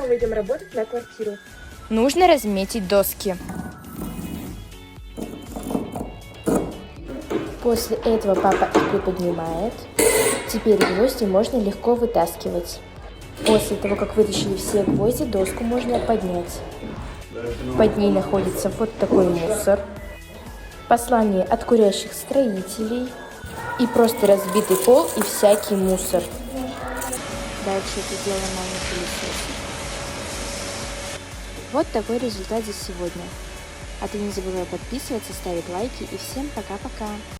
снова идем работать на квартиру. Нужно разметить доски. После этого папа их приподнимает. Теперь гвозди можно легко вытаскивать. После того, как вытащили все гвозди, доску можно поднять. Под ней находится вот такой мусор. Послание от курящих строителей. И просто разбитый пол и всякий мусор. Дальше это дело мама пылесосит. Вот такой результат за сегодня. А ты не забывай подписываться, ставить лайки и всем пока-пока.